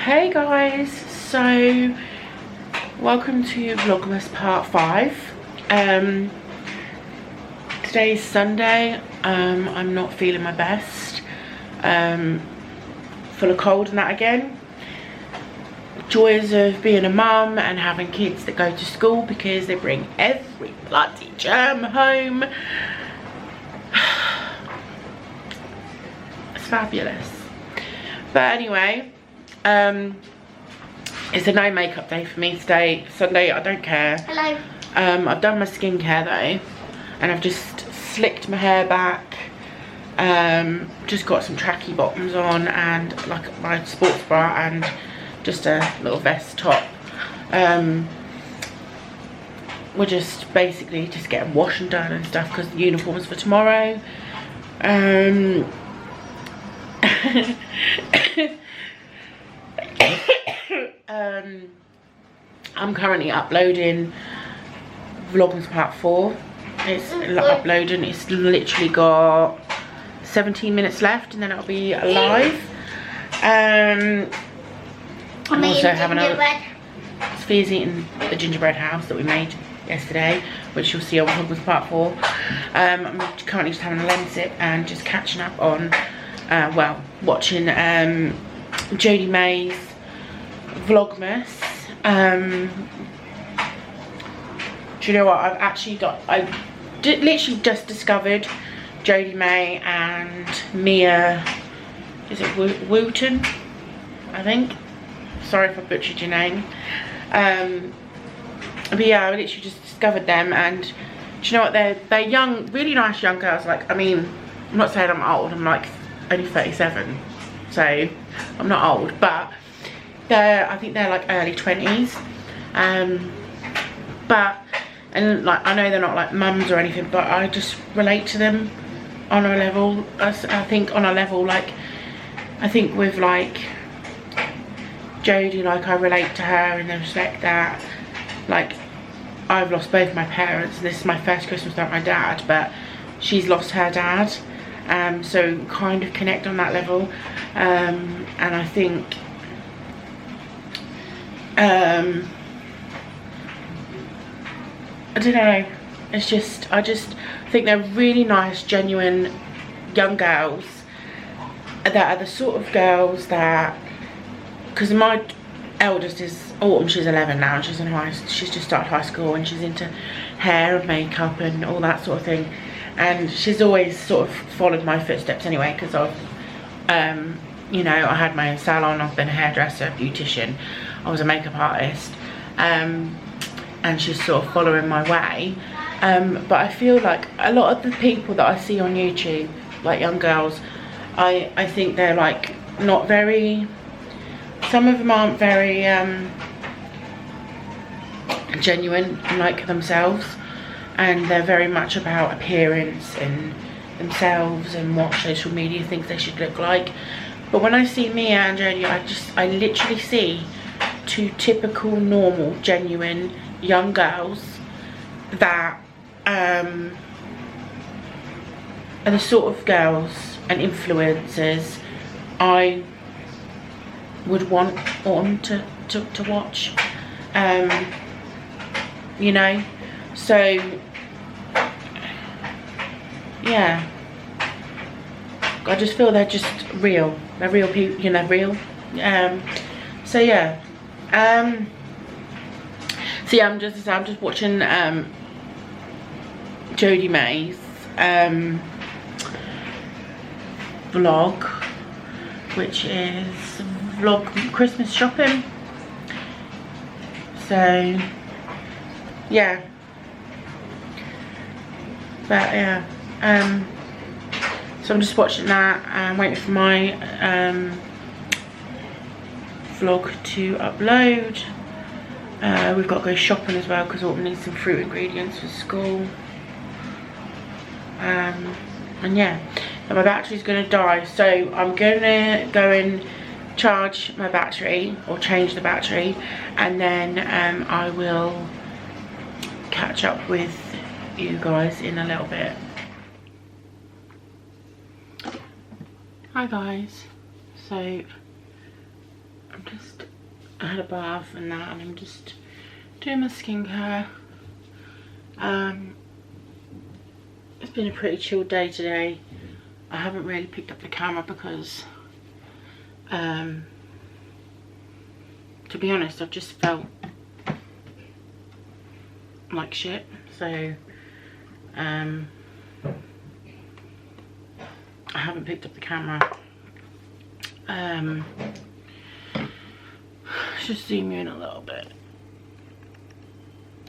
Hey guys, so welcome to Vlogmas part 5. Today's Sunday. I'm not feeling my best, full of cold and that again. Joys of being a mum and having kids that go to school because they bring every bloody germ home. It's fabulous. But anyway, it's a no makeup day for me today. Sunday, I don't care. Hello. I've done my skincare though, and I've just slicked my hair back. Just got some tracky bottoms on and like my sports bra and just a little vest top. We're just basically just getting washing done and stuff because the uniform's for tomorrow. I'm currently uploading Vlogmas part 4. It's uploading. It's literally got 17 minutes left and then it'll be live. I'm also having Sophia's eating the gingerbread house that we made yesterday, which you'll see on Vlogmas part 4. I'm currently just having a lemon sip and just catching up on well, watching Jodie May's Vlogmas. Do you know what, I literally just discovered Jodie May and Mia, is it Wooten, I think, sorry if I butchered your name. But yeah, I literally just discovered them, and do you know what, they're young, really nice young girls. Like, I mean, I'm not saying I'm old, I'm like only 37, so I'm not old, but I think they're like early 20s. But, and like, I know they're not like mums or anything, but I just relate to them on a level, I think on a level, like, I think with like Jodie, like I relate to her in the respect that, like, I've lost both my parents and this is my first Christmas without my dad, but she's lost her dad, so kind of connect on that level. And I think I don't know, it's just, I think they're really nice, genuine young girls that are the sort of girls that, because my eldest is Autumn, she's 11 now and she's just started high school and she's into hair and makeup and all that sort of thing, and she's always sort of followed my footsteps anyway, because I've you know, I had my own salon, I've been a hairdresser, beautician, I was a makeup artist, and she's sort of following my way. But I feel like a lot of the people that I see on YouTube, like young girls, I think they're like not very, some of them aren't very genuine and like themselves, and they're very much about appearance and themselves and what social media thinks they should look like. But when I see Mia and Jodie, I literally see two typical, normal, genuine young girls that are the sort of girls and influencers I would want on to watch, you know, so yeah, I just feel they're just real, they're real people, you know, real. So yeah, so yeah, I'm just watching Jodie May's vlog, which is vlog Christmas shopping. So yeah, but yeah, so I'm just watching that and waiting for my vlog to upload. We've got to go shopping as well because Autumn needs some fruit ingredients for school. And yeah, and my battery's going to die, so I'm going to go and charge my battery or change the battery, and then I will catch up with you guys in a little bit. Hi guys, so I had a bath and that, and I'm just doing my skincare. It's been a pretty chill day today. I haven't really picked up the camera because to be honest, I've just felt like shit, so I haven't picked up the camera. Just zoom you in a little bit.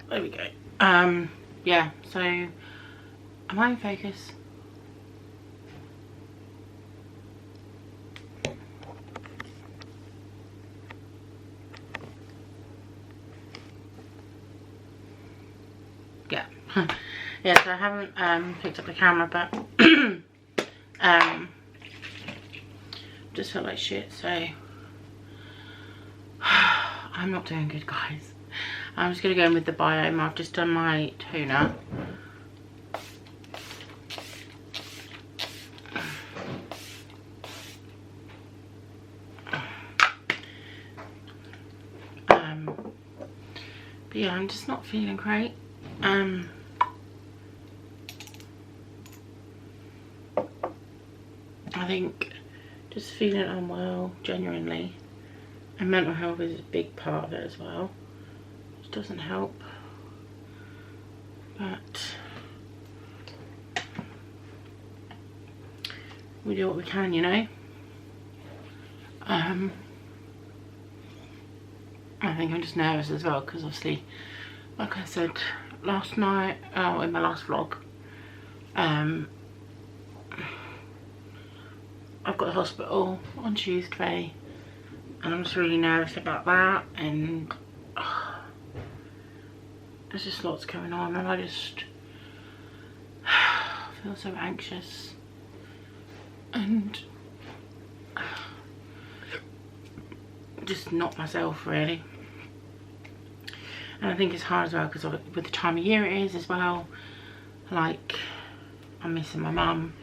There we go. Yeah, so am I in focus? Yeah. Yeah, so I haven't picked up the camera, but just felt like shit, so I'm not doing good, guys. I'm just gonna go in with the Biome. I've just done my toner. But yeah, I'm just not feeling great. I think just feeling unwell, genuinely, and mental health is a big part of it as well, which doesn't help, but we do what we can, you know. I think I'm just nervous as well because obviously, like I said last night, in my last vlog, I've got the hospital on Tuesday, and I'm just really nervous about that, and there's just lots going on, and I just feel so anxious and just not myself, really. And I think it's hard as well because with the time of year it is as well. Like, I'm missing my mum,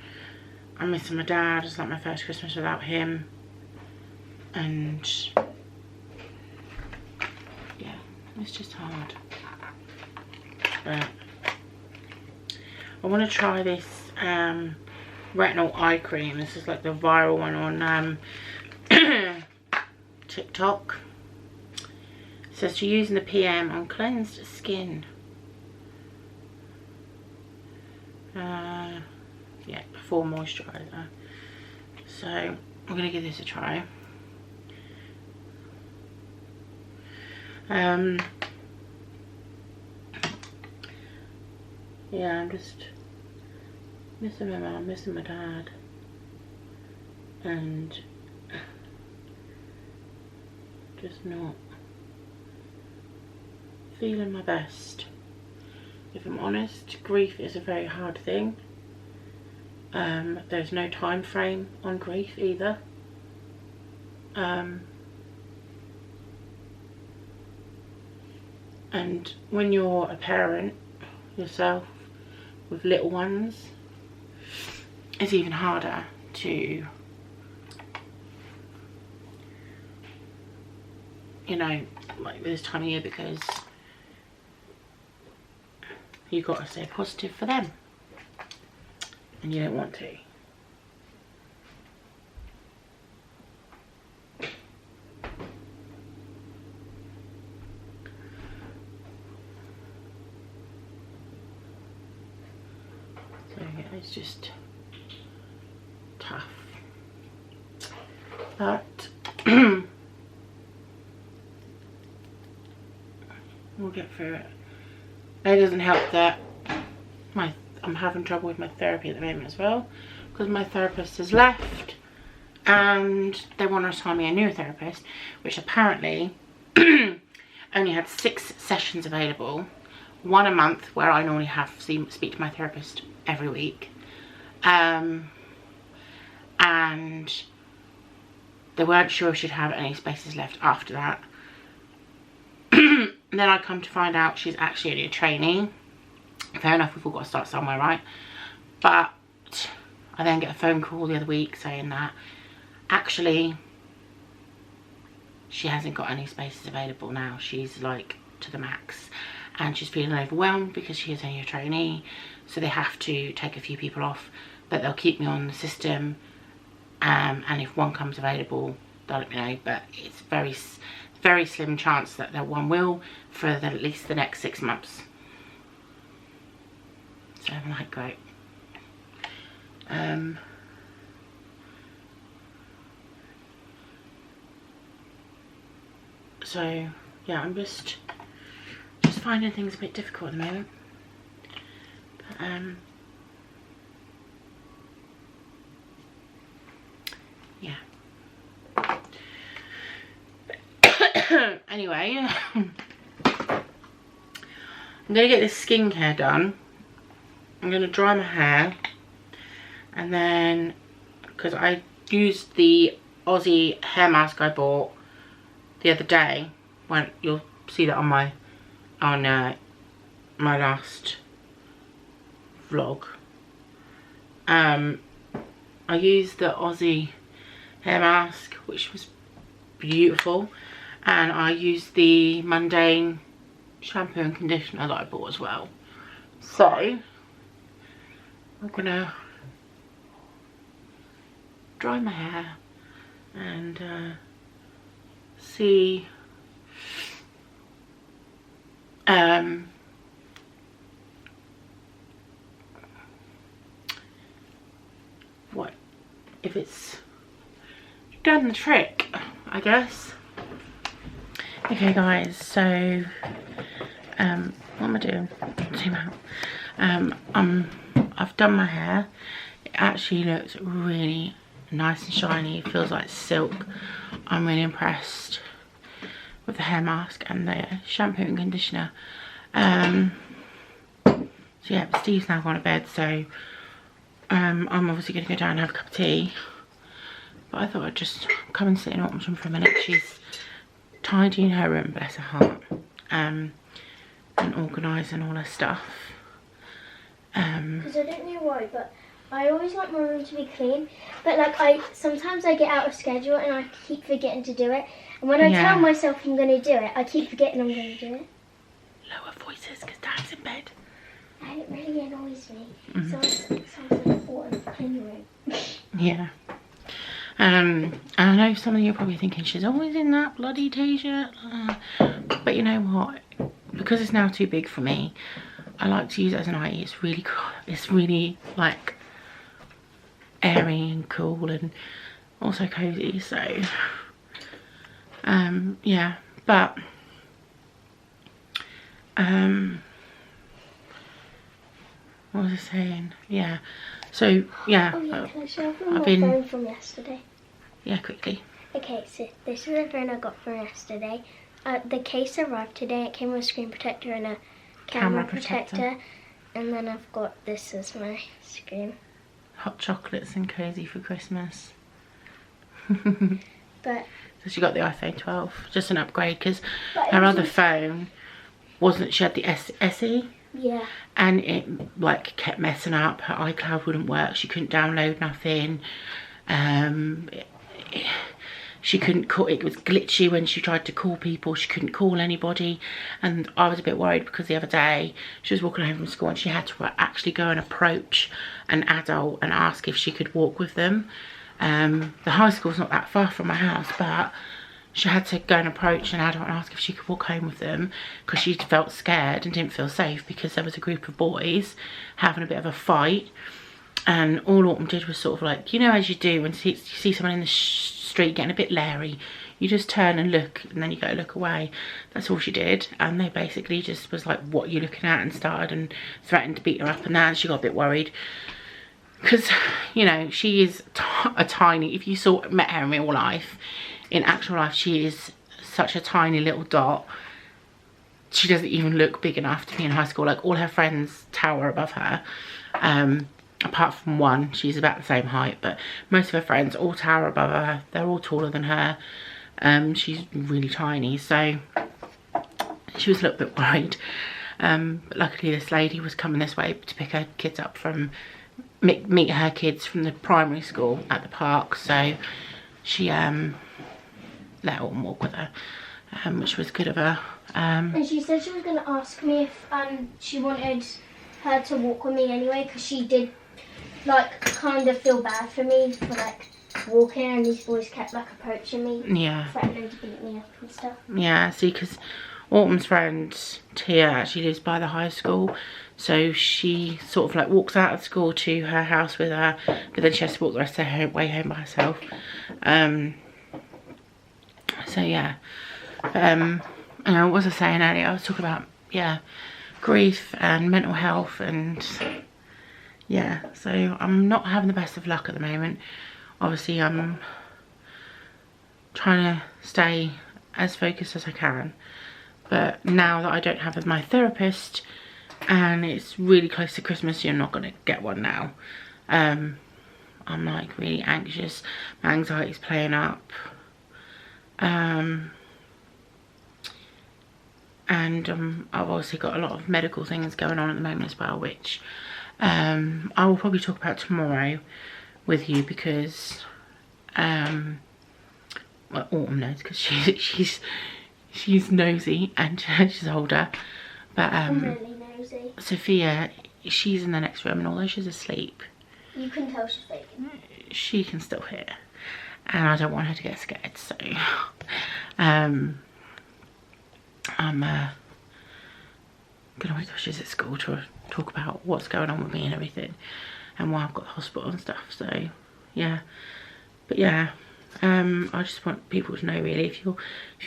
I'm missing my dad. It's like my first Christmas without him, and yeah, it's just hard. But I want to try this retinol eye cream. This is like the viral one on TikTok. It says to use in the PM on cleansed skin. Yeah, before moisturizer. So I'm gonna give this a try. Yeah, I'm just missing my mum, missing my dad, and just not feeling my best. If I'm honest, grief is a very hard thing. There's no time frame on grief either. And when you're a parent yourself with little ones, it's even harder to, you know, like this time of year, because you've got to stay positive for them, and you don't want to. So yeah, it's just tough, but we'll get through it. It doesn't help that I'm having trouble with my therapy at the moment as well, because my therapist has left and they want to assign me a new therapist, which apparently only had 6 sessions available, 1 a month, where I normally have to speak to my therapist every week, and they weren't sure if she'd have any spaces left after that. And then I come to find out she's actually only a trainee. Fair enough, we've all got to start somewhere, right? But I then get a phone call the other week saying that actually she hasn't got any spaces available now. She's like to the max, and she's feeling overwhelmed because she is only a trainee, so they have to take a few people off, but they'll keep me on the system, and if one comes available they'll let me know, but it's very slim chance that one will for at least the next 6 months. So I'm like, great. So yeah, I'm just finding things a bit difficult at the moment, but yeah. Anyway, I'm gonna get this skincare done. I'm gonna dry my hair, and then, because I used the Aussie hair mask I bought the other day, when you'll see that on my last vlog. I used the Aussie hair mask, which was beautiful, and I used the mundane shampoo and conditioner that I bought as well. So I'm gonna dry my hair and see what, if it's done the trick, I guess. Okay guys, so what am I doing? Zoom out. I've done my hair. It actually looks really nice and shiny. It feels like silk. I'm really impressed with the hair mask and the shampoo and conditioner. So yeah, Steve's now gone to bed, so I'm obviously going to go down and have a cup of tea. But I thought I'd just come and sit in Autumn's room for a minute. She's tidying her room, bless her heart, and organising all her stuff. Because I don't know why, but I always want my room to be clean. But like sometimes I get out of schedule and I keep forgetting to do it. And when I tell myself I'm going to do it, I keep forgetting I'm going to do it. Lower voices, because Dad's in bed. And it really annoys me. So it sounds like Autumn clean room. Yeah. And I know some of you are probably thinking she's always in that bloody t-shirt. But you know what? Because it's now too big for me, I like to use it as a nightie. It's really cool. It's really like airy and cool and also cozy. So yeah. But what was I saying? Yeah. So yeah. Oh yeah, can I show you my phone from yesterday? Yeah, quickly. Okay, so this is the phone I got from yesterday. The case arrived today. It came with a screen protector and a camera protector. And then I've got this as my screen. Hot chocolates and cozy for Christmas. But so she got the iPhone 12, just an upgrade, because her other phone wasn't, she had the SE. Yeah. And it like kept messing up. Her iCloud wouldn't work. She couldn't download nothing. She couldn't call, it was glitchy when she tried to call people. She couldn't call anybody. And I was a bit worried because the other day she was walking home from school and she had to actually go and approach an adult and ask if she could walk with them. The high school's not that far from my house, but she had to go and approach an adult and ask if she could walk home with them because she felt scared and didn't feel safe because there was a group of boys having a bit of a fight. And all Autumn did was sort of like, you know, as you do when you see someone in the street getting a bit leery, you just turn and look and then you go look away. That's all she did. And they basically just was like, what are you looking at? And started and threatened to beat her up and that. And she got a bit worried because, you know, she is a tiny, if you met her in real life, in actual life, she is such a tiny little dot. She doesn't even look big enough to be in high school. Like all her friends tower above her. Apart from one, she's about the same height, but most of her friends all tower above her. They're all taller than her. She's really tiny, so she was a little bit worried. But luckily this lady was coming this way to pick her kids up from, meet her kids from the primary school at the park, so she let Autumn walk with her, which was good of her. And she said she was going to ask me if she wanted her to walk with me anyway, because she did like kind of feel bad for me for like walking, and these boys kept like approaching me, threatening to beat me up and stuff. Yeah, see, because Autumn's friend Tia actually lives by the high school, so she sort of like walks out of school to her house with her, but then she has to walk the rest of her way home by herself. So yeah, and what was I saying earlier? I was talking about, yeah, grief and mental health, and yeah, so I'm not having the best of luck at the moment. Obviously I'm trying to stay as focused as I can, but now that I don't have my therapist and it's really close to Christmas, you're not going to get one now. I'm like really anxious, my anxiety's playing up, and I've also got a lot of medical things going on at the moment as well, which I will probably talk about tomorrow with you, because well, Autumn knows because she's nosy and she's older, but I'm really nosy. Sophia, she's in the next room, and although she's asleep, you can tell she's faking. she can still hear, and I don't want her to get scared, so I'm gonna wait till she's at school to talk about what's going on with me and everything, and why I've got the hospital and stuff. So yeah, but yeah, I just want people to know, really, if you're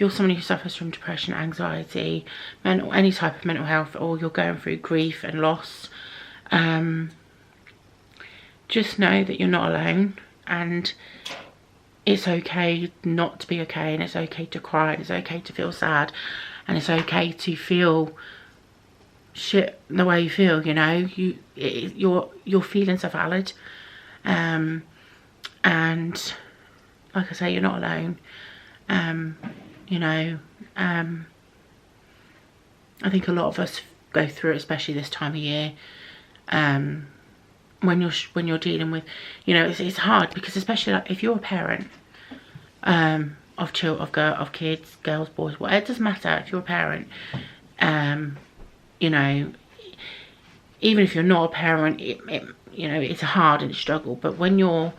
somebody who suffers from depression, anxiety, any type of mental health, or you're going through grief and loss, just know that you're not alone, and it's okay not to be okay, and it's okay to cry, and it's okay to feel sad, and it's okay to feel shit the way you feel, you know. Your feelings are valid, and like I say, you're not alone. You know, I think a lot of us go through it, especially this time of year, when you're dealing with, you know, it's hard, because especially like if you're a parent of kids, girls, boys, whatever, it doesn't matter. If you're a parent, you know, even if you're not a parent, you know, it's hard and a struggle. But when you're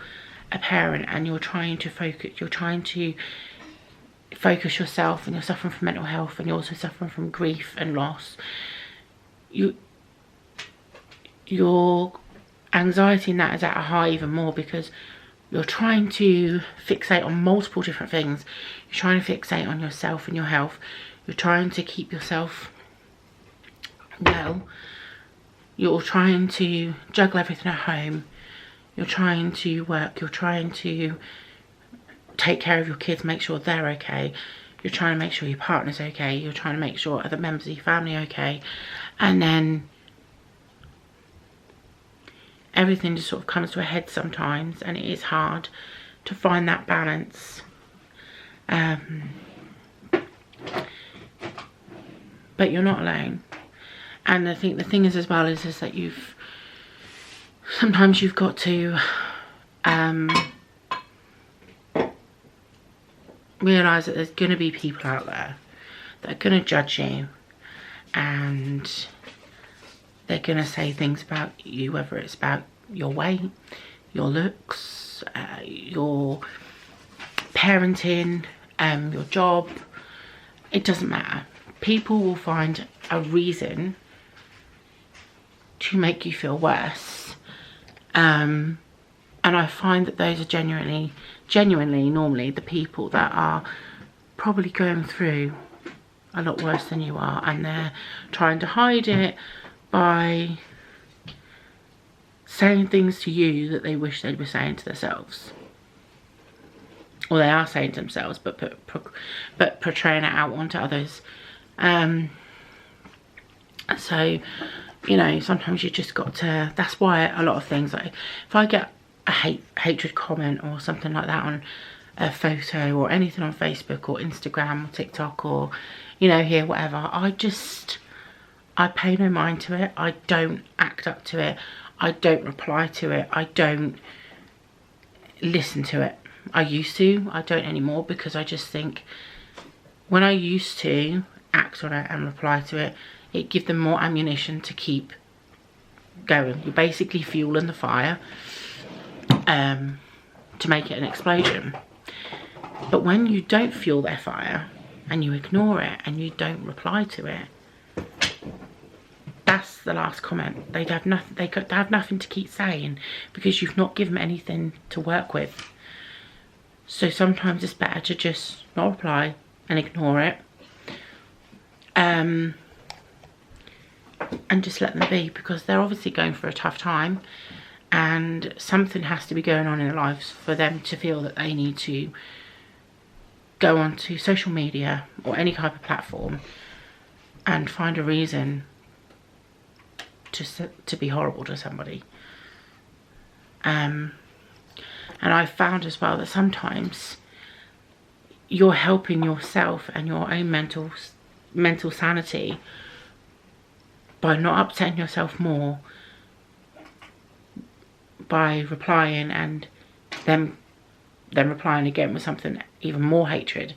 a parent and you're trying to focus yourself, and you're suffering from mental health, and you're also suffering from grief and loss, your anxiety in that is at a high even more, because you're trying to fixate on multiple different things. You're trying to fixate on yourself and your health. You're trying to keep yourself well. You're trying to juggle everything at home. You're trying to work. You're trying to take care of your kids, make sure they're okay. You're trying to make sure your partner's okay. You're trying to make sure other members of your family are okay. And then everything just sort of comes to a head sometimes, and it is hard to find that balance. But you're not alone. And I think the thing is as well is that sometimes you've got to realise that there's going to be people out there that are going to judge you, and they're going to say things about you, whether it's about your weight, your looks, your parenting, your job. It doesn't matter. People will find a reason to make you feel worse, and I find that those are genuinely normally the people that are probably going through a lot worse than you are, and they're trying to hide it by saying things to you that they wish they were saying to themselves, or they are saying to themselves, but portraying it out onto others. So, you know, sometimes you just got to, that's why a lot of things, like if I get a hatred comment or something like that on a photo or anything on Facebook or Instagram or TikTok, or, you know, here, whatever, I pay no mind to it. I don't act up to it. I don't reply to it. I don't listen to it. I used to. I don't anymore, because I just think when I used to act on it and reply to it, it gives them more ammunition to keep going. You're basically fueling the fire to make it an explosion. But when you don't fuel their fire and you ignore it and you don't reply to it, that's the last comment. They'd have nothing. They could have nothing to keep saying, because you've not given them anything to work with. So sometimes it's better to just not reply and ignore it, and just let them be, because they're obviously going through a tough time, and something has to be going on in their lives for them to feel that they need to go onto social media or any type of platform and find a reason to be horrible to somebody. And I've found as well that sometimes you're helping yourself and your own mental sanity by not upsetting yourself more by replying, and them replying again with something even more hatred.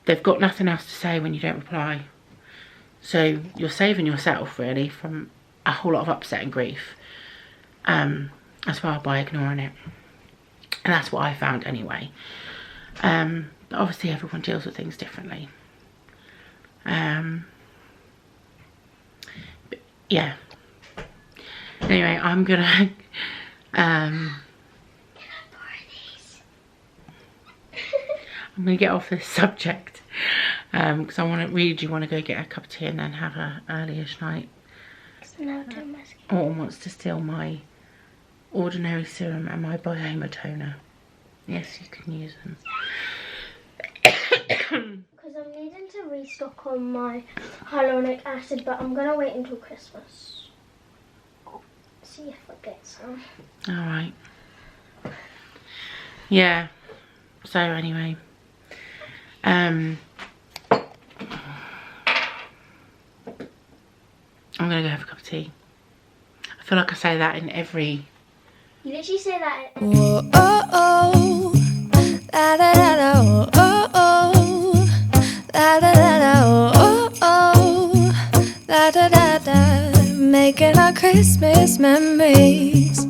They've got nothing else to say when you don't reply. So you're saving yourself really from a whole lot of upset and grief as well by ignoring it. And that's what I found anyway. But obviously everyone deals with things differently. But yeah. Anyway, I'm gonna I'm gonna get off this subject because I really want to go get a cup of tea and then have an early-ish night. Or wants to steal my ordinary serum and my Bioma toner. Yes, you can use them. Because I'm needing to restock on my hyaluronic acid, but I'm gonna wait until Christmas. See if I get some. Alright. Yeah. So anyway. I'm gonna go have a cup of tea. I feel like I say that in every... You literally say that in... Whoa, oh, oh. La, da, da, da, oh, oh, oh. La, da, da, da, oh, oh, oh. La, da, da, da. Making our Christmas memories.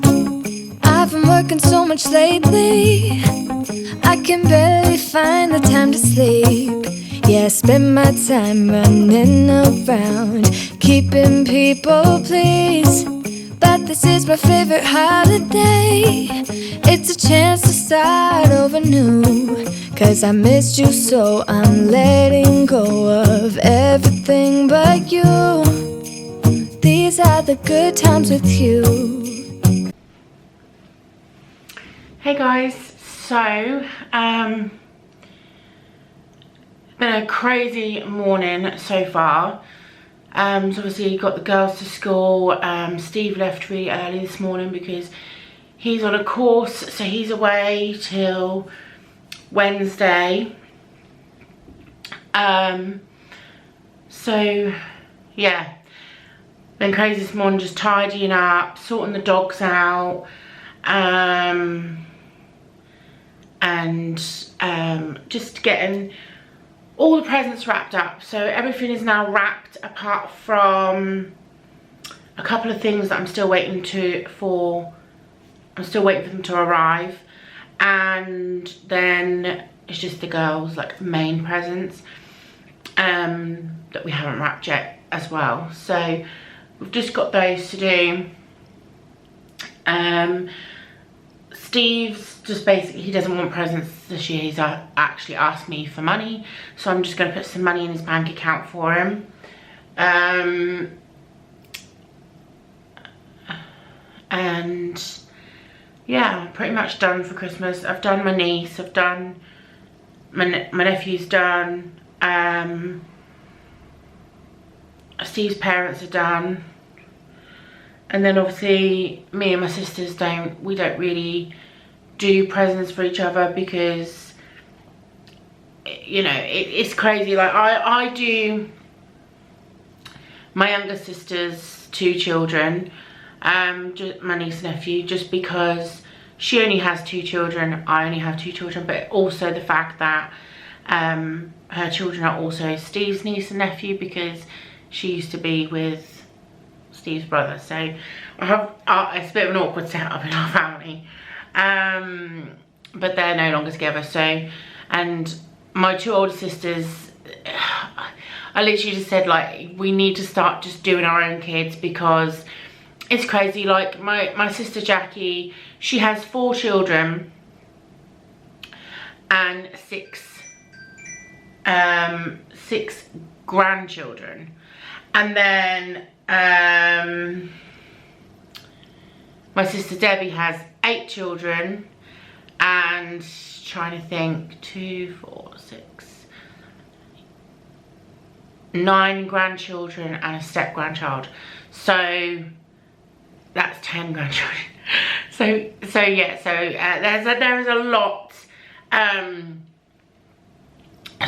I've been working so much lately, I can barely find the time to sleep. Yeah, I spend my time running around, keeping people pleased. But this is my favorite holiday. It's a chance to start over new. Cause I missed you, so I'm letting go of everything but you. These are the good times with you. Hey guys, so been a crazy morning so far. So obviously you got the girls to school. Steve left really early this morning because he's on a course, so he's away till Wednesday. So yeah, been crazy this morning, just tidying up, sorting the dogs out, and just getting all the presents wrapped up. So everything is now wrapped apart from a couple of things that I'm still waiting for them to arrive, and then it's just the girls' like main presents that we haven't wrapped yet as well. So we've just got those to do. Steve's just basically, he doesn't want presents this year. He's actually asked me for money, so I'm just going to put some money in his bank account for him. And yeah, I'm pretty much done for Christmas. I've done my niece, I've done my nephew's done, Steve's parents are done, and then obviously me and my sisters don't really do presents for each other because, you know, it's crazy. Like I do my younger sister's 2 children, just my niece and nephew, just because she only has 2 children, I only have 2 children, but also the fact that her children are also Steve's niece and nephew, because she used to be with Steve's brother. So I have it's a bit of an awkward setup in our family, but they're no longer together. So, and my 2 older sisters, I literally just said, like, we need to start just doing our own kids, because it's crazy. Like my sister Jackie, she has 4 children and 6 grandchildren, and then my sister Debbie has 8 children and, trying to think, 2, 4, 6, 9 grandchildren and a step grandchild. So that's 10 grandchildren. So yeah, so there is a lot.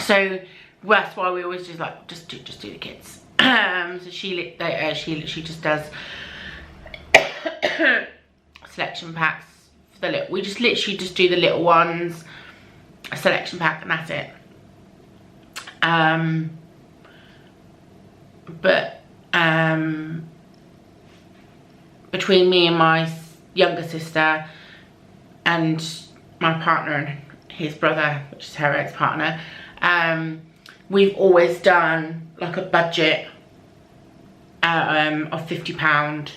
So that's why we always just like just do the kids. So she just does selection packs for the little. We just literally just do the little ones, a selection pack, and that's it. But between me and my younger sister and my partner and his brother, which is her ex-partner, we've always done like a budget of £50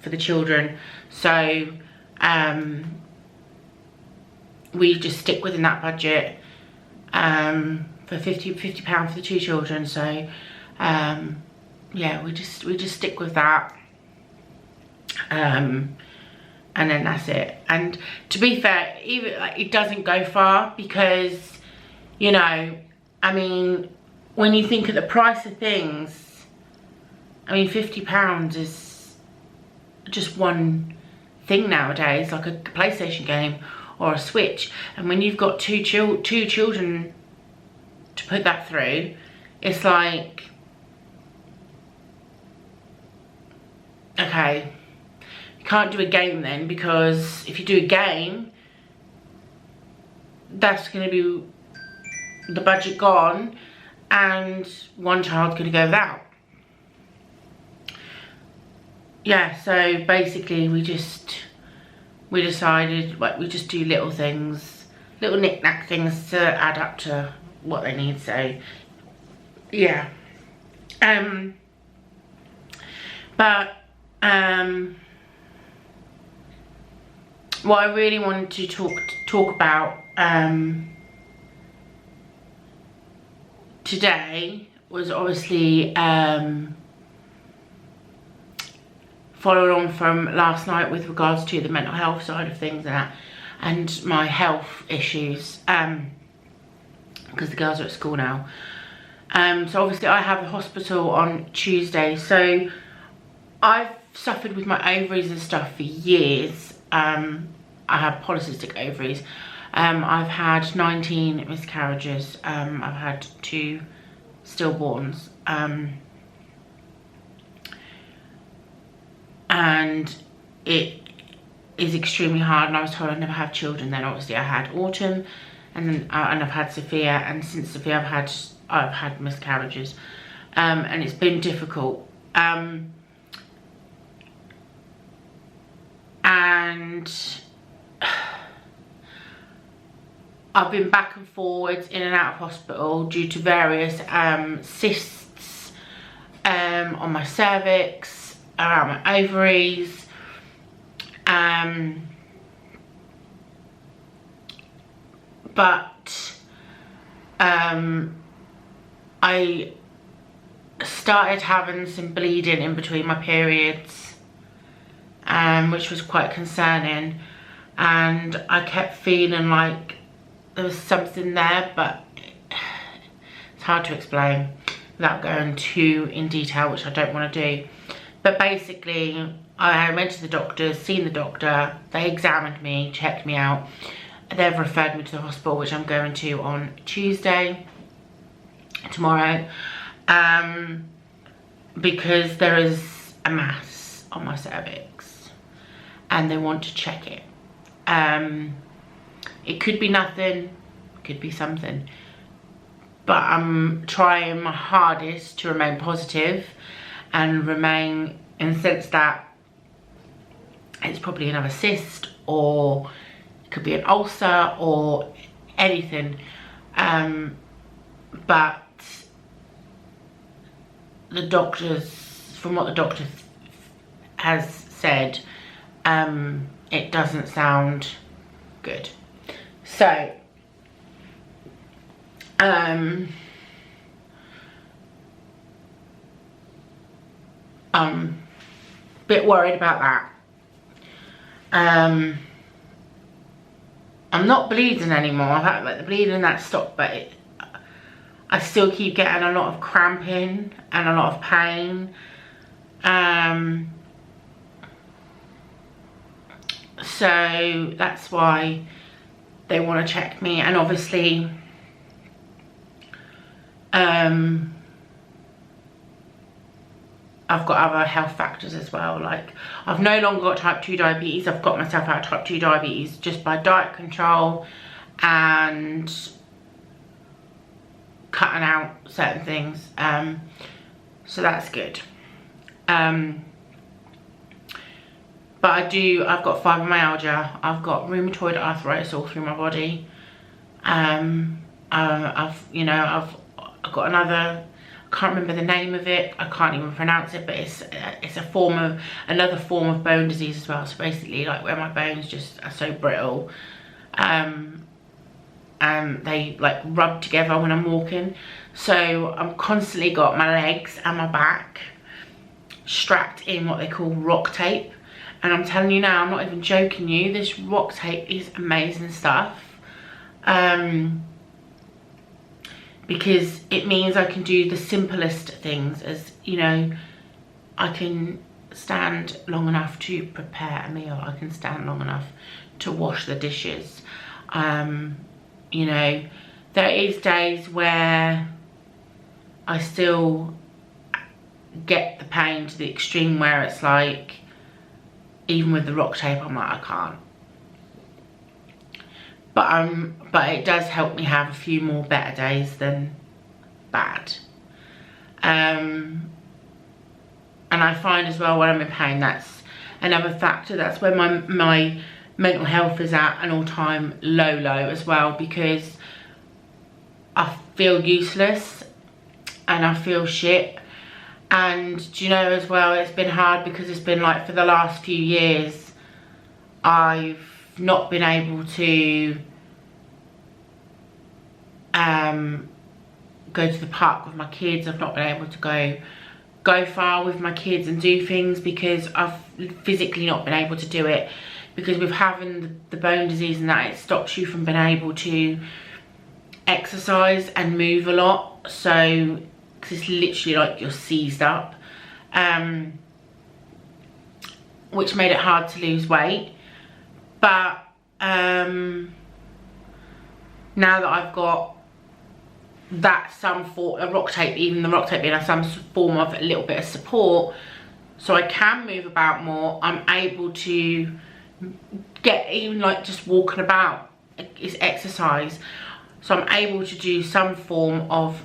for the children. So we just stick within that budget for £50 for the 2 children. So yeah, we just stick with that, and then that's it. And to be fair, even like, it doesn't go far, because, you know, I mean, when you think of the price of things, I mean, £50 is just one thing nowadays, like a PlayStation game or a Switch. And when you've got two children to put that through, it's like, okay, you can't do a game then, because if you do a game, that's going to be the budget gone, and one child's going to go without. Yeah, so basically we decided, like, we just do little things, little knick-knack things to add up to what they need. So yeah, but what I really wanted to talk about today was obviously following on from last night with regards to the mental health side of things and my health issues, because the girls are at school now. So obviously I have a hospital on Tuesday. So I've suffered with my ovaries and stuff for years. I have polycystic ovaries. I've had 19 miscarriages. I've had 2 stillborns. And it is extremely hard, and I was told I'd never have children. Then obviously I had Autumn, and then and I've had Sophia, and since Sophia I've had miscarriages, and it's been difficult. And I've been back and forwards in and out of hospital due to various cysts on my cervix, around my ovaries, but I started having some bleeding in between my periods, which was quite concerning, and I kept feeling like there was something there, but it's hard to explain without going too in detail, which I don't want to do. But basically, I went to the doctors, seen the doctor, they examined me, checked me out. They've referred me to the hospital, which I'm going to on Tuesday, tomorrow, because there is a mass on my cervix and they want to check it. It could be nothing, could be something, but I'm trying my hardest to remain positive and remain in the sense that it's probably another cyst, or it could be an ulcer or anything, but the doctors, from what the doctor has said, it doesn't sound good. So I'm a bit worried about that. I'm not bleeding anymore. I've had, like, the bleeding that stopped, but I still keep getting a lot of cramping and a lot of pain. So that's why they want to check me, and obviously I've got other health factors as well. Like, I've no longer got type 2 diabetes. I've got myself out of type 2 diabetes just by diet control and cutting out certain things, so that's good. But I've got fibromyalgia, I've got rheumatoid arthritis all through my body. I've got another, I can't remember the name of it, I can't even pronounce it, but it's another form of bone disease as well. So basically, like, where my bones just are so brittle, they like rub together when I'm walking. So I'm constantly got my legs and my back strapped in what they call rock tape. And I'm telling you now, I'm not even joking you, this rock tape is amazing stuff. Because it means I can do the simplest things, as, you know, I can stand long enough to prepare a meal, I can stand long enough to wash the dishes. You know, there is days where I still get the pain to the extreme where it's like, even with the rock tape, I'm like, I can't. But it does help me have a few more better days than bad. And I find as well, when I'm in pain, that's another factor. That's where my mental health is at an all-time low as well, because I feel useless and I feel shit. And do you know as well, it's been hard because it's been like, for the last few years, I've not been able to go to the park with my kids. I've not been able to go far with my kids and do things because I've physically not been able to do it, because with having the bone disease and that, it stops you from being able to exercise and move a lot. So, because it's literally like you're seized up, which made it hard to lose weight. But now that I've got that, some form of rock tape, even the rock tape being some form of a little bit of support, so I can move about more, I'm able to get, even like just walking about is exercise. So I'm able to do some form of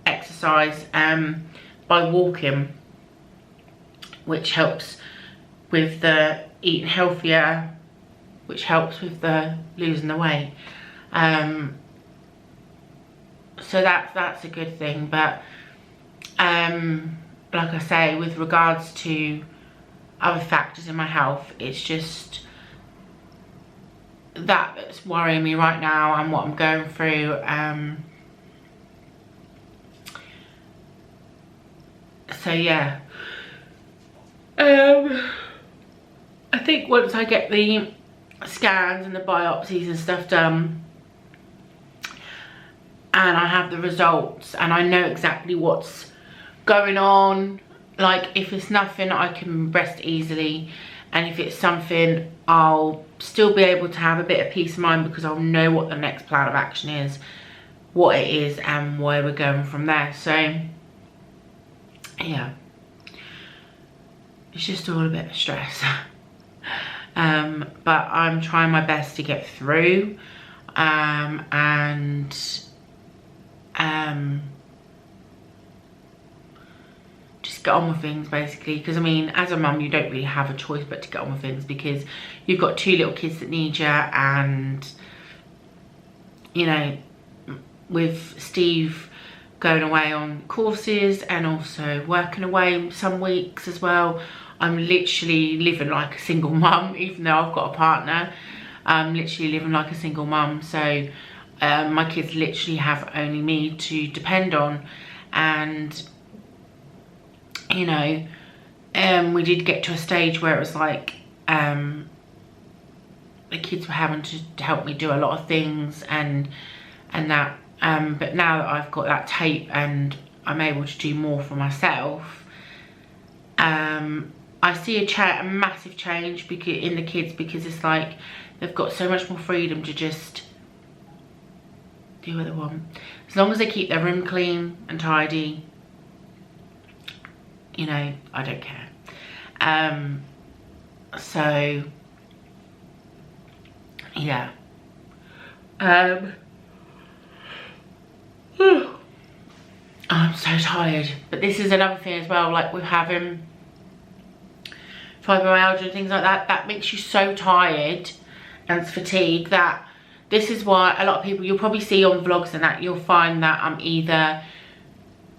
exercise by walking, which helps with the eating healthier, which helps with the losing the weight. So that's a good thing. But like I say, with regards to other factors in my health, it's just that's worrying me right now and what I'm going through. So yeah, I think once I get the scans and the biopsies and stuff done, and I have the results and I know exactly what's going on, like if it's nothing, I can rest easily, and if it's something, I'll still be able to have a bit of peace of mind, because I'll know what the next plan of action is, what it is, and where we're going from there. So yeah, it's just all a bit of stress. but I'm trying my best to get through, and just get on with things, basically. Because I mean, as a mum, you don't really have a choice but to get on with things, because you've got 2 little kids that need you, and you know, with Steve going away on courses and also working away some weeks as well, I'm literally living like a single mum. Even though I've got a partner, I'm literally living like a single mum. So my kids literally have only me to depend on. And you know, we did get to a stage where it was like the kids were having to help me do a lot of things and that, but now that I've got that tape and I'm able to do more for myself, I see a massive change in the kids, because it's like they've got so much more freedom to just do what they want, as long as they keep their room clean and tidy. You know, I don't care. So yeah, I'm so tired. But this is another thing as well, like with having fibromyalgia and things like that, that makes you so tired and fatigued, that this is why a lot of people, you'll probably see on vlogs and that, you'll find that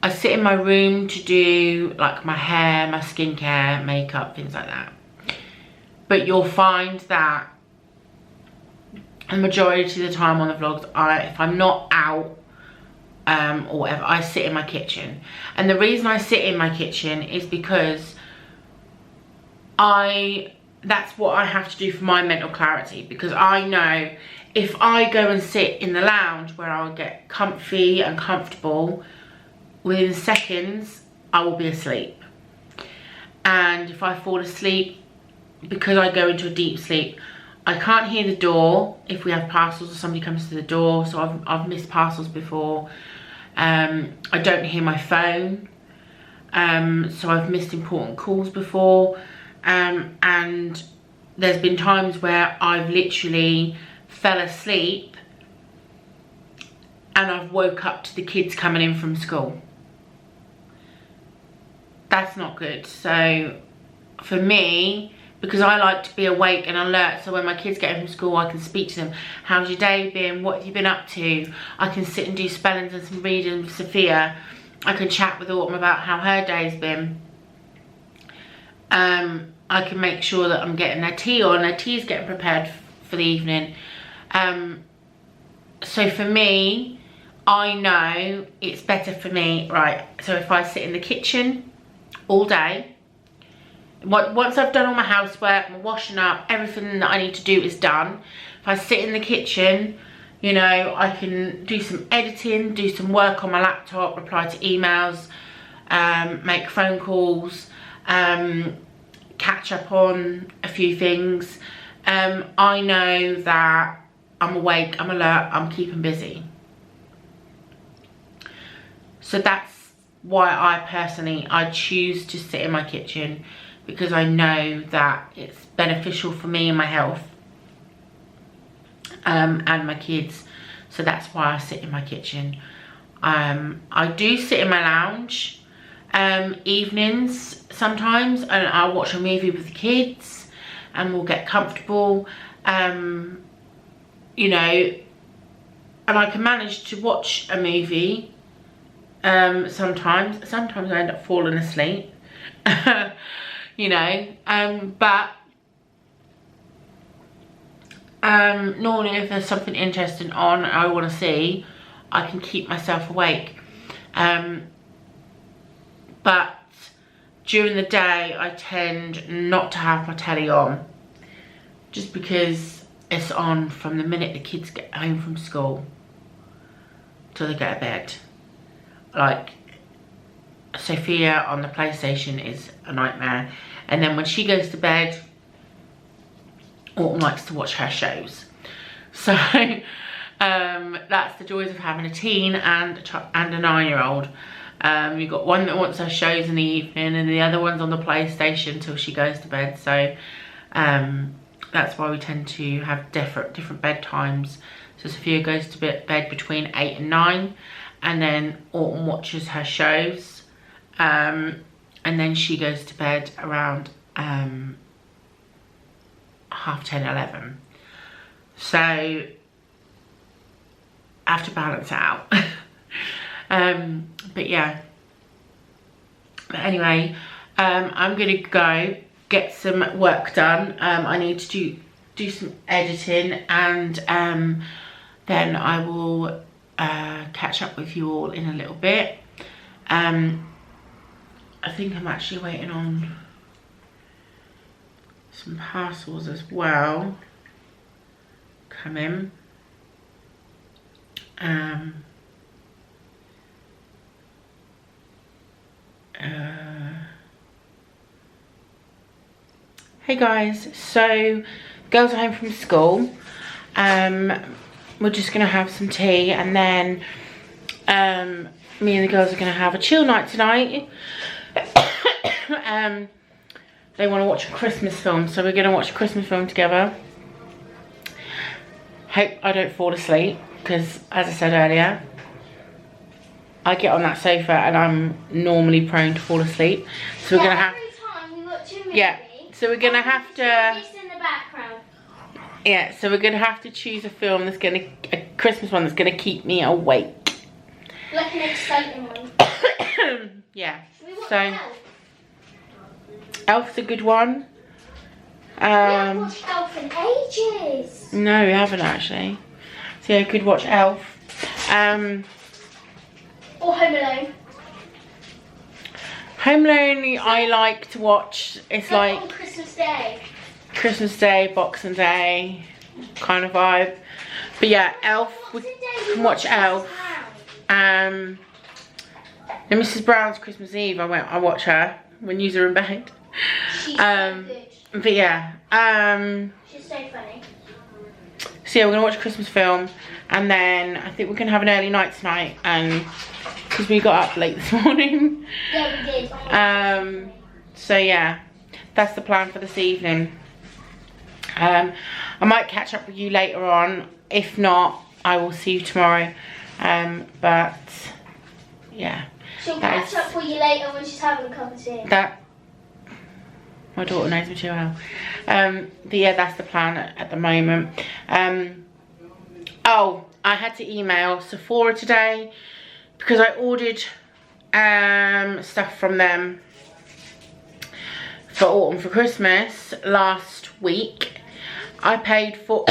I sit in my room to do like my hair, my skincare, makeup, things like that. But you'll find that the majority of the time on the vlogs, if I'm not out or whatever, I sit in my kitchen. And the reason I sit in my kitchen is because that's what I have to do for my mental clarity, because I know if I go and sit in the lounge where I'll get comfy and comfortable, within seconds I will be asleep. And if I fall asleep, because I go into a deep sleep, I can't hear the door if we have parcels or somebody comes to the door. So I've missed parcels before. I don't hear my phone, so I've missed important calls before. And there's been times where I've literally fell asleep and I've woke up to the kids coming in from school. That's not good. So for me, because I like to be awake and alert, so when my kids get in from school, I can speak to them. How's your day been? What have you been up to? I can sit and do spellings and some reading with Sophia. I can chat with Autumn about how her day's been. I can make sure that I'm getting their tea, or their tea's getting prepared for the evening. So for me, I know it's better for me, right? So if I sit in the kitchen all day, once I've done all my housework, my washing up, everything that I need to do is done. If I sit in the kitchen, you know, I can do some editing, do some work on my laptop, reply to emails, make phone calls, catch up on a few things. I know that I'm awake, I'm alert, I'm keeping busy. So that's why I choose to sit in my kitchen, because I know that it's beneficial for me and my health, and my kids. So that's why I sit in my kitchen. I do sit in my lounge evenings sometimes, and I'll watch a movie with the kids and we'll get comfortable, you know, and I can manage to watch a movie sometimes I end up falling asleep. You know, but normally if there's something interesting on I want to see, I can keep myself awake. But during the day I tend not to have my telly on, just because it's on from the minute the kids get home from school till they go to bed. Like, Sophia on the PlayStation is a nightmare, and then when she goes to bed, Autumn likes to watch her shows. So that's the joys of having a teen and a 9-year-old. You've got one that wants her shows in the evening and the other one's on the PlayStation till she goes to bed. So that's why we tend to have different bedtimes. So Sophia goes to bed between 8 and 9, and then Autumn watches her shows, and then she goes to bed around 10:30, 11. So I have to balance it out. But yeah, but anyway, I'm gonna go get some work done. I need to do some editing, and then I will catch up with you all in a little bit. I think I'm actually waiting on some parcels as well coming. Hey guys, so girls are home from school. We're just gonna have some tea, and then me and the girls are gonna have a chill night tonight. They want to watch a Christmas film, so we're gonna watch a Christmas film together. Hope I don't fall asleep, because as I said earlier, I get on that sofa and I'm normally prone to fall asleep. So we're gonna have. Every time we watch a movie, yeah. So we're gonna have to. This in the background. Yeah. So we're gonna have to choose a film that's a Christmas one that's gonna keep me awake. Like an exciting one. Yeah. So. Elf's a good one. We haven't watched Elf in ages. No, we haven't actually. So yeah, could watch Elf. Or Home Alone. Home Alone I like to watch. It's like on Christmas Day. Christmas Day, Boxing Day kind of vibe. But yeah, Elf, we can watch Elf. And Mrs. Brown's Christmas Eve, I watch her when you are in bed. She's so good. But yeah, she's so funny. so yeah, we're gonna watch a Christmas film, and then I think we're gonna have an early night tonight, and because we got up late this morning. Yeah, we did. So yeah, that's the plan for this evening. I might catch up with you later on. If not, I will see you tomorrow. But yeah, she'll catch up with you later when she's having a cup of tea. My daughter knows me too well. But yeah, that's the plan at the moment. Oh, I had to email Sephora today because I ordered stuff from them for Autumn for Christmas last week. I paid for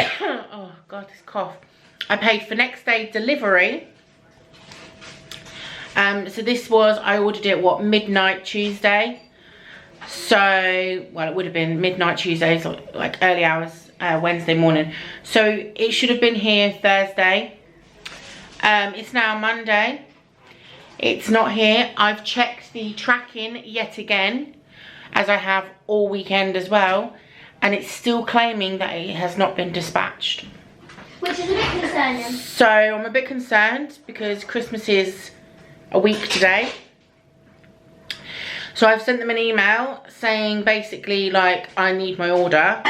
oh god, this cough. I paid for next day delivery. So this was, I ordered it midnight Tuesday. So, well, it would have been midnight Tuesday, so like early hours Wednesday morning. So it should have been here Thursday. It's now Monday. It's not here. I've checked the tracking yet again, as I have all weekend as well, and it's still claiming that it has not been dispatched. Which is a bit concerning. So I'm a bit concerned because Christmas is a week today. So I've sent them an email saying basically like I need my order.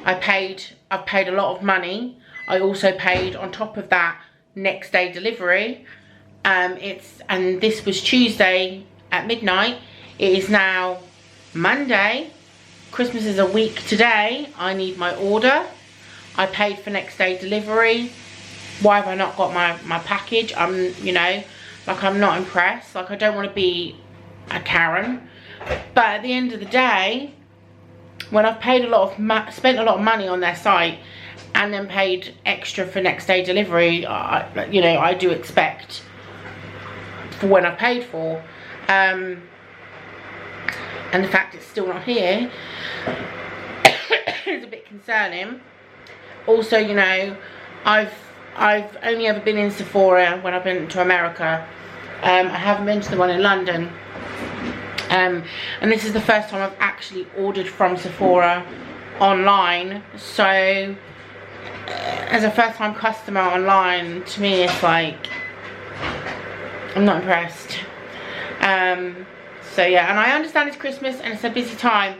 I've paid a lot of money. I also paid on top of that next day delivery. And this was Tuesday at midnight. It is now Monday. Christmas is a week today. I need my order. I paid for next day delivery. Why have I not got my package? You know, like I'm not impressed. Like I don't want to be a Karen. But at the end of the day, when I've paid spent a lot of money on their site and then paid extra for next day delivery, you know, I do expect for when I paid for. And the fact it's still not here is a bit concerning. Also, you know, I've only ever been in Sephora when I've been to America. I haven't been to the one in London. And this is the first time I've actually ordered from Sephora online. So, as a first time customer online, to me it's like, I'm not impressed. So yeah, and I understand it's Christmas and it's a busy time.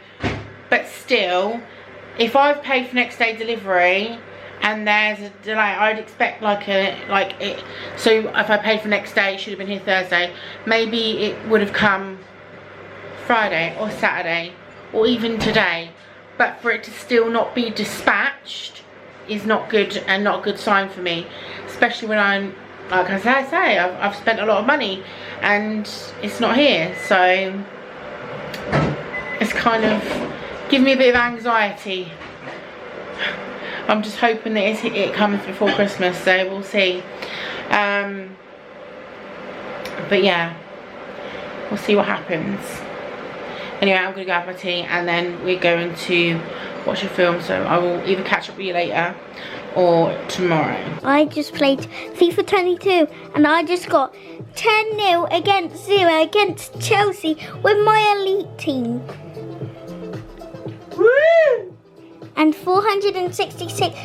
but still, if I've paid for next day delivery and there's a delay, I'd expect so if I paid for next day, it should have been here Thursday, maybe it would have come Friday or Saturday or even today. But for it to still not be dispatched is not good, and not a good sign for me, especially when I'm, like I say, I've spent a lot of money and it's not here. So it's kind of giving me a bit of anxiety. I'm just hoping that it comes before Christmas, so we'll see. But yeah, we'll see what happens. Anyway, I'm gonna go have my tea and then we're going to watch a film, so I will either catch up with you later or tomorrow. I just played FIFA 22 and I just got 10-0 against 0 against Chelsea with my elite team. Woo! And 466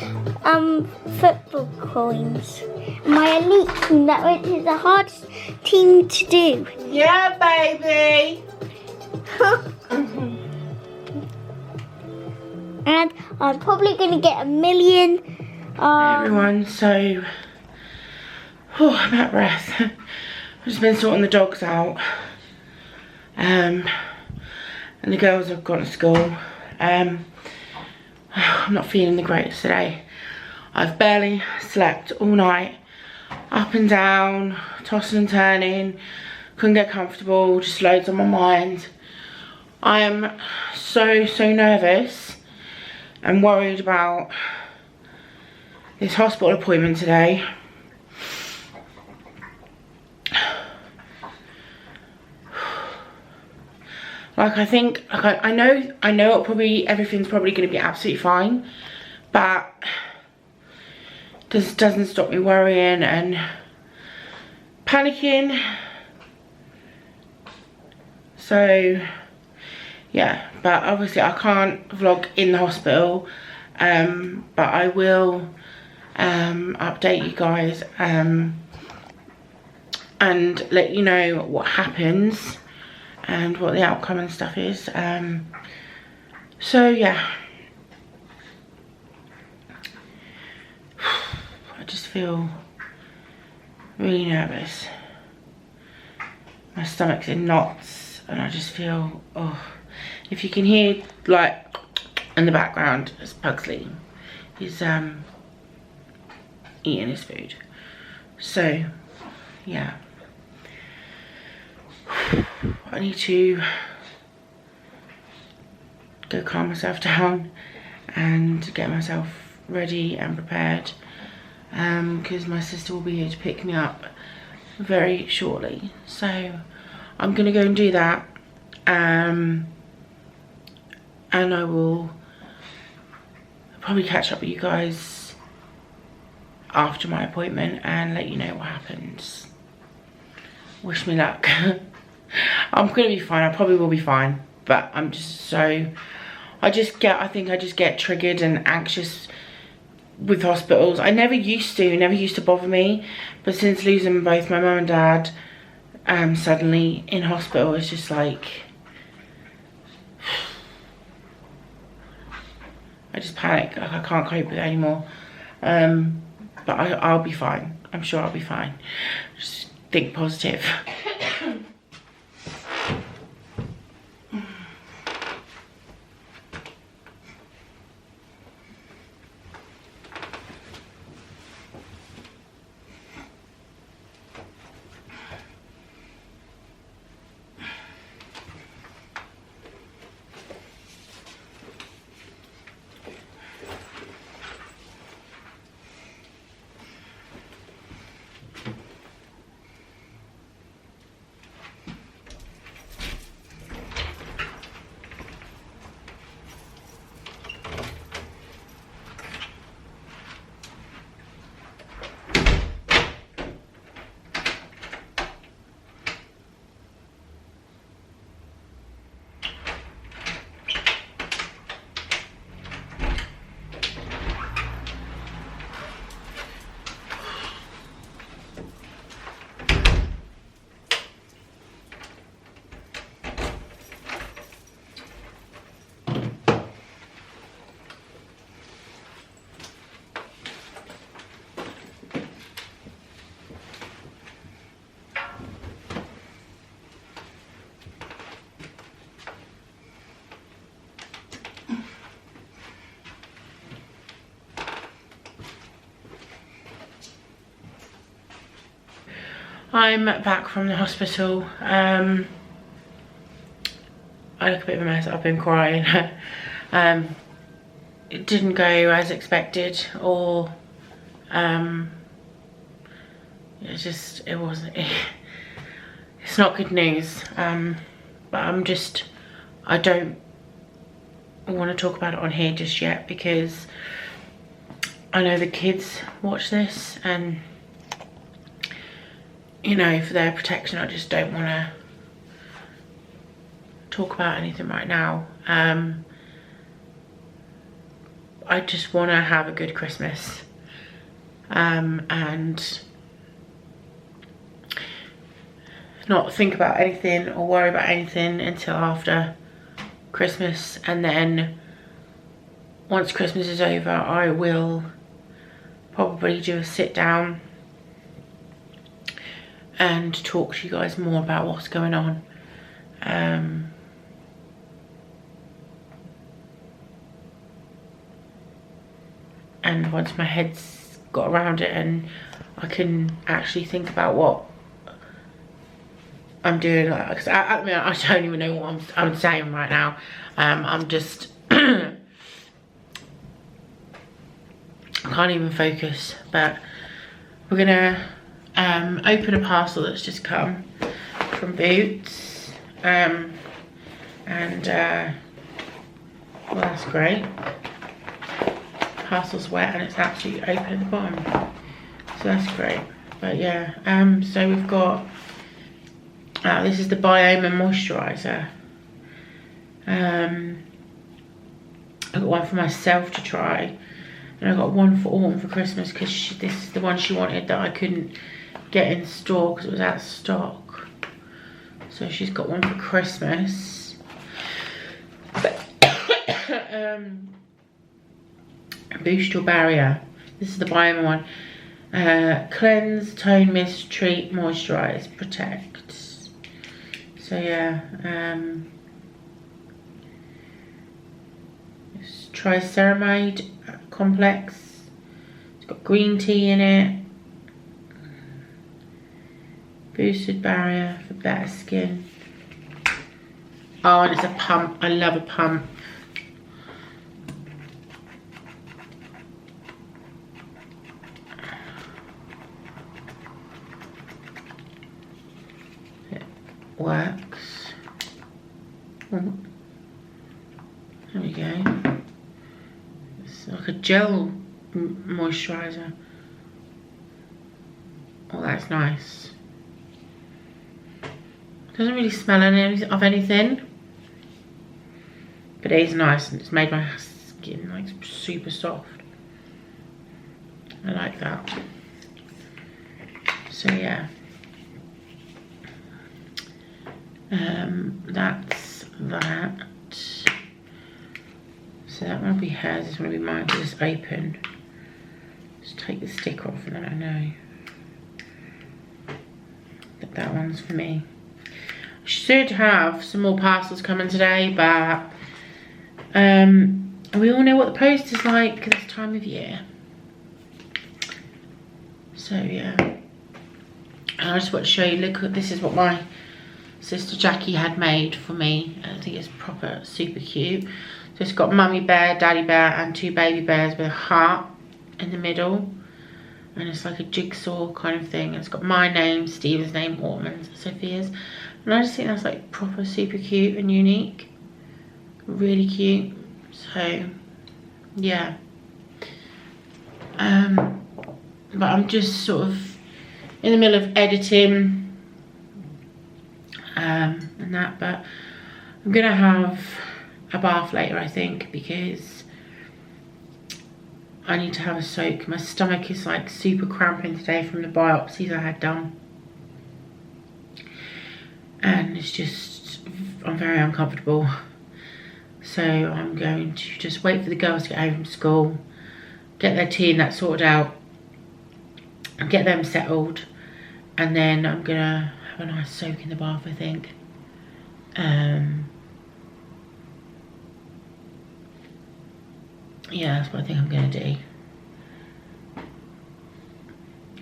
football coins. My elite team, which is the hardest team to do. Yeah, baby. And I'm probably going to get 1 million. Hey everyone, so I'm out of breath. I've just been sorting the dogs out, and the girls have gone to school. I'm not feeling the greatest today. I've barely slept all night, up and down, tossing and turning, couldn't get comfortable, just loads on my mind. I am so nervous and worried about this hospital appointment today. Like, I think, like, I know everything's probably going to be absolutely fine, but this doesn't stop me worrying and panicking. So yeah, but obviously I can't vlog in the hospital, but I will update you guys and let you know what happens and what the outcome and stuff is. So yeah, I just feel really nervous. My stomach's in knots and I just feel, oh, if you can hear like in the background, it's Pugsley. He's eating his food. So yeah, I need to go calm myself down and get myself ready and prepared, because my sister will be here to pick me up very shortly. So I'm gonna go and do that, and I will probably catch up with you guys after my appointment and let you know what happens. Wish me luck. I'm gonna be fine. I probably will be fine, but I'm just so, I think I just get triggered and anxious with hospitals. I never used to bother me, but since losing both my mum and dad suddenly in hospital, it's just like, I just panic. Like, I can't cope with it anymore. But I'll be fine. I'm sure I'll be fine. Just think positive. I'm back from the hospital. I look a bit of a mess. I've been crying. It didn't go as expected, or it wasn't. It's not good news. But I don't want to talk about it on here just yet, because I know the kids watch this, and you know, for their protection, I just don't want to talk about anything right now. I just want to have a good Christmas, and not think about anything or worry about anything until after Christmas. And then once Christmas is over, I will probably do a sit down and talk to you guys more about what's going on. And once my head's got around it and I can actually think about what I'm doing, because I mean, I don't even know what I'm saying right now. I'm just I can't even focus. But we're gonna open a parcel that's just come from Beauts, and well, that's great. Parcel's wet and it's absolutely open at the bottom, so that's great. But yeah, so we've got this is the Biome and Moisturiser. I got one for myself to try, and I got one for Autumn for Christmas, because this is the one she wanted that I couldn't get in store because it was out of stock. So she's got one for Christmas. Boost your barrier. This is the Biome one. Cleanse, tone, mist, treat, moisturize, protect. So yeah, it's triceramide complex. It's got green tea in it. Boosted barrier for better skin. Oh, and it's a pump. I love a pump. Works. Oh, there we go. It's like a gel moisturiser. Oh, that's nice. Doesn't really smell of anything, but it is nice, and it's made my skin like super soft. I like that. So yeah. That's that. So that one will be hers, this one will be mine, because it's open. Just take the sticker off and then I know that that one's for me. I should have some more parcels coming today, but we all know what the post is like this time of year. So yeah. And I just want to show you, look, this is what my sister Jackie had made for me. I think it's proper super cute. So it's got mummy bear, daddy bear, and two baby bears with a heart in the middle, and it's like a jigsaw kind of thing. It's got my name, Steve's name, Autumn's, Sophia's, and I just think that's like proper super cute and unique, really cute. So yeah, but I'm just sort of in the middle of editing and that, but I'm gonna have a bath later, I think, because I need to have a soak. My stomach is like super cramping today from the biopsies I had done, and it's just, I'm very uncomfortable. So I'm going to just wait for the girls to get home from school, get their tea and that sorted out, and get them settled, and then I'm gonna have a nice soak in the bath, I think. Yeah, that's what I think I'm gonna do.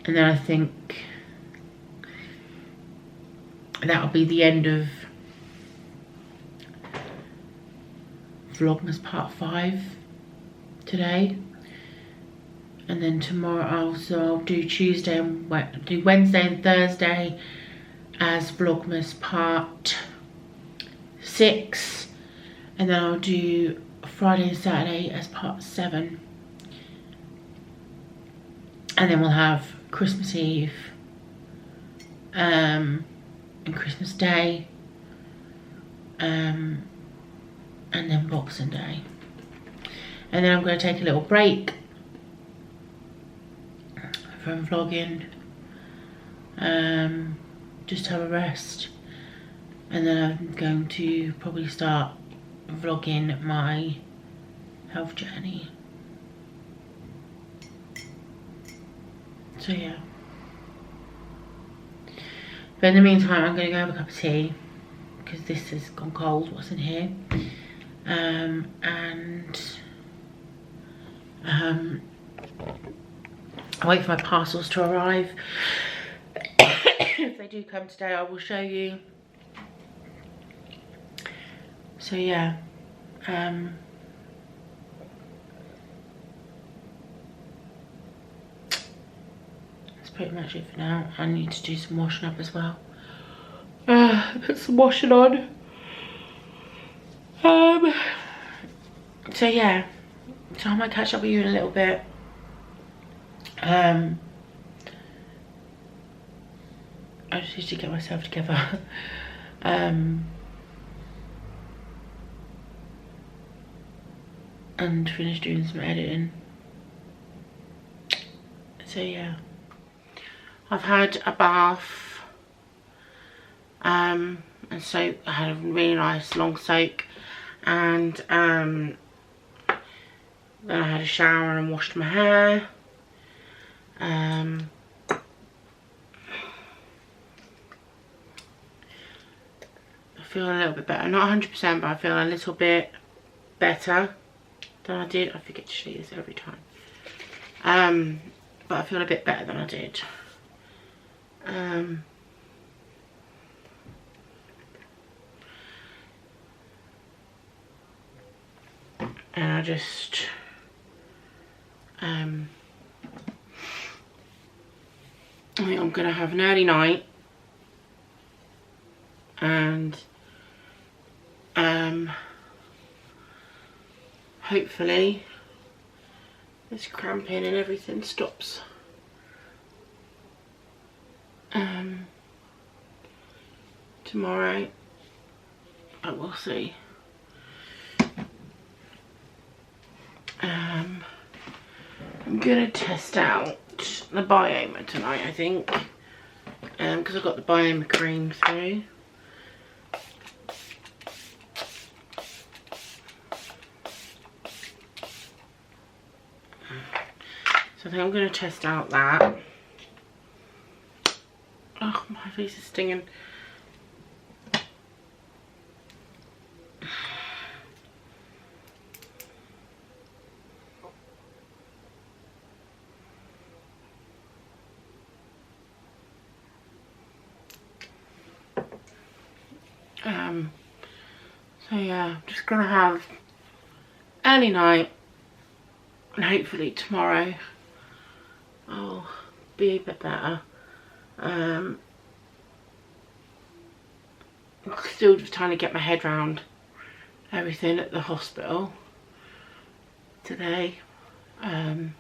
And then I think that'll be the end of Vlogmas part 5 today. And then tomorrow I'll do Tuesday and do Wednesday and Thursday as Vlogmas part 6. And then I'll do Friday and Saturday as part 7. And then we'll have Christmas Eve and Christmas Day and then Boxing Day. And then I'm going to take a little break from vlogging, just have a rest, and then I'm going to probably start vlogging my health journey. So yeah, but in the meantime I'm going to go have a cup of tea because this has gone cold, what's in here, and I'll wait for my parcels to arrive. If they do come today, I will show you. So yeah, that's pretty much it for now. I need to do some washing up as well. Put some washing on. So yeah, so I might catch up with you in a little bit. I just need to get myself together. And finish doing some editing. So yeah, I've had a bath, and soak. I had a really nice long soak, and then I had a shower and washed my hair. I feel a little bit better, not 100%, but I feel a little bit better than I did. I forget to show you this every time. But I feel a bit better than I did. And I just I think I'm gonna have an early night, and hopefully this cramping and everything stops. Tomorrow, but we'll see. I'm gonna test out the Biomer tonight, I think, because I've got the Biomer cream through. So I think I'm going to test out that. Oh, my face is stinging. So yeah, I'm just gonna have early night, and hopefully tomorrow I'll be a bit better. I'm still just trying to get my head around everything at the hospital today. I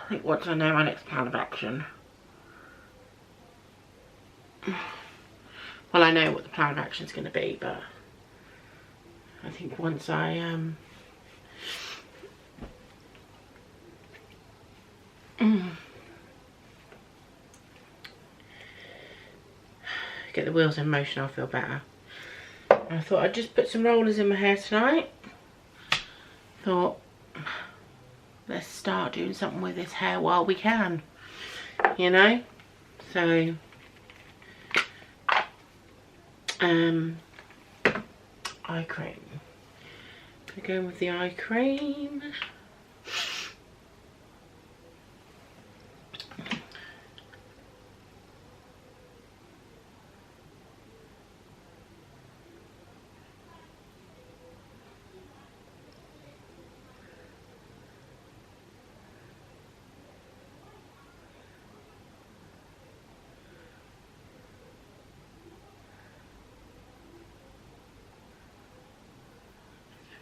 think once I know my next plan of action, well, I know what the plan of action is going to be, but I think once I get the wheels in motion, I'll feel better. I thought I'd just put some rollers in my hair tonight. Thought, let's start doing something with this hair while we can, you know. So eye cream. Gonna go in with the eye cream.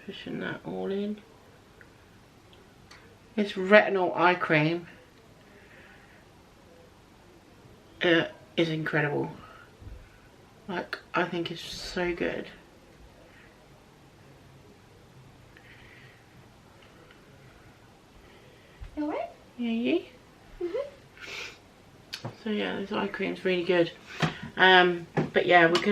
pushing that all in. This retinol eye cream is incredible. Like, I think it's so good. Alright? Yeah, you? So yeah, this eye cream's really good. But yeah, we're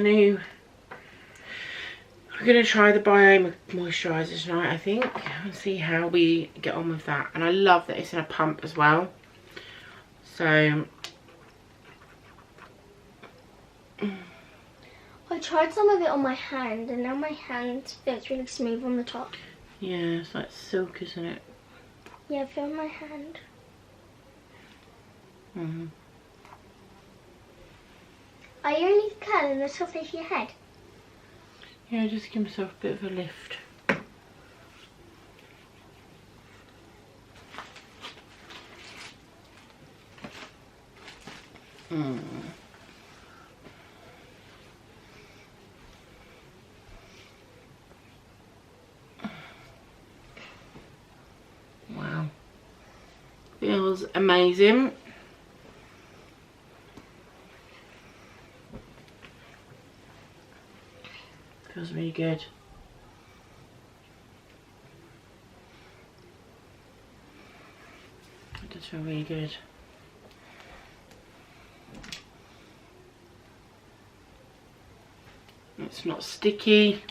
gonna try the Bio moisturiser tonight, I think, and see how we get on with that. And I love that it's in a pump as well. So I tried some of it on my hand, and now my hand feels really smooth on the top. yeah, it's like silk, isn't it? Yeah, feel my hand. Are you only curling the top of your head? Yeah, just give myself a bit of a lift. Wow. Feels amazing. Feels really good. It does feel really good. It's not sticky.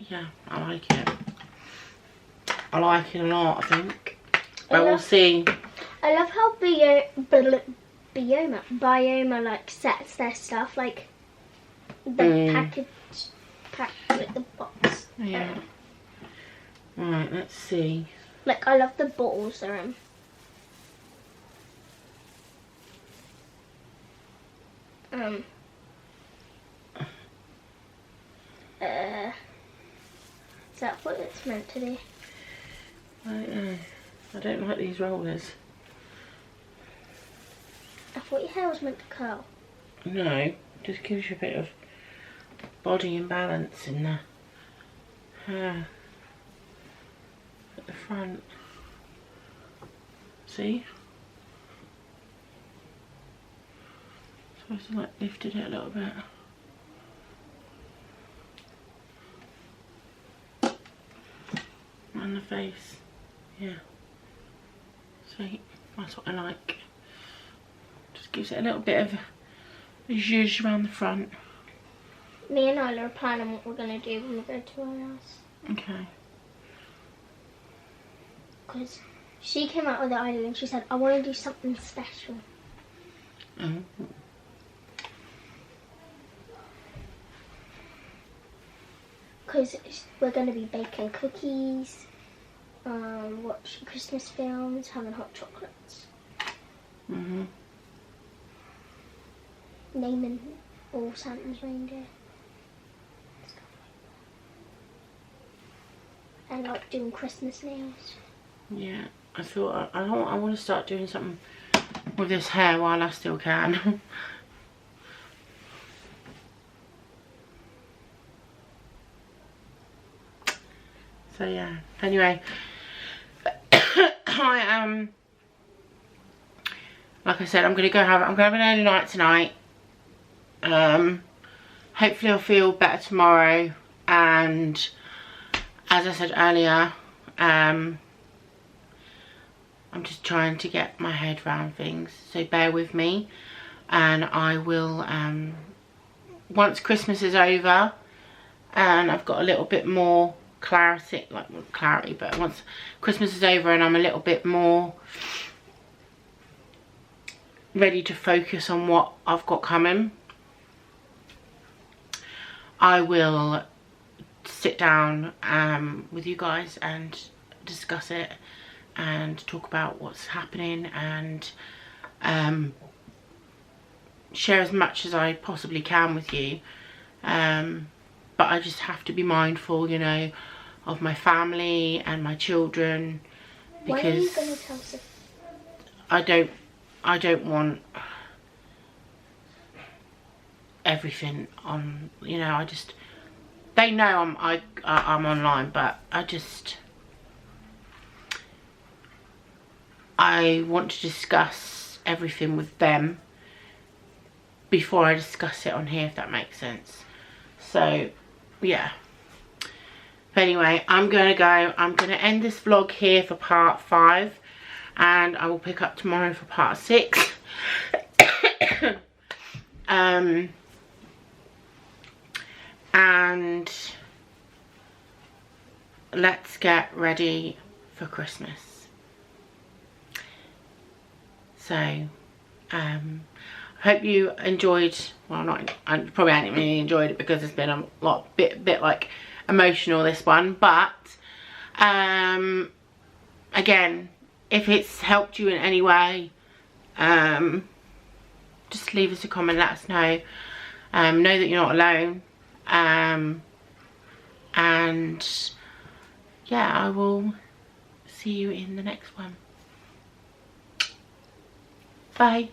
Yeah, I like it. I like it a lot, I think. But we'll see. I love how Bioma like sets their stuff, like the packed with the box. Yeah. Right, let's see. Like, I love the bottles they're in. Is that what it's meant to be? I don't like these rollers. I thought your hair was meant to curl. No, just gives you a bit of body imbalance in the hair at the front. See? Supposed to like lifted it a little bit. On the face, yeah. See, that's what I like. Just gives it a little bit of a zhuzh around the front. Me and Isla are planning what we're going to do when we go to our house. Okay. Because she came out with the idea and she said, I want to do something special. Oh. Because we're going to be baking cookies, watching Christmas films, having hot chocolates. Naming all Santa's reindeer. And like doing Christmas nails. Yeah, I thought I want to start doing something with this hair while I still can. So yeah, anyway, I am, like I said, I'm gonna have an early night tonight. Hopefully I'll feel better tomorrow, and as I said earlier, I'm just trying to get my head around things, so bear with me, and I will, once Christmas is over and I've got a little bit more clarity, but once Christmas is over and I'm a little bit more ready to focus on what I've got coming, I will sit down with you guys and discuss it and talk about what's happening, and share as much as I possibly can with you. But I just have to be mindful, you know, of my family and my children, because when are you going to tell Sophie? I don't want everything on, you know, they know I'm online, but I want to discuss everything with them before I discuss it on here, if that makes sense. So yeah, but anyway, I'm gonna go. I'm gonna end this vlog here for part 5, and I will pick up tomorrow for part 6. And let's get ready for Christmas. So I hope you enjoyed, well, I probably haven't really enjoyed it because it's been a bit like emotional, this one, but again, if it's helped you in any way, just leave us a comment, let us know. Know that you're not alone. And yeah, I will see you in the next one. Bye.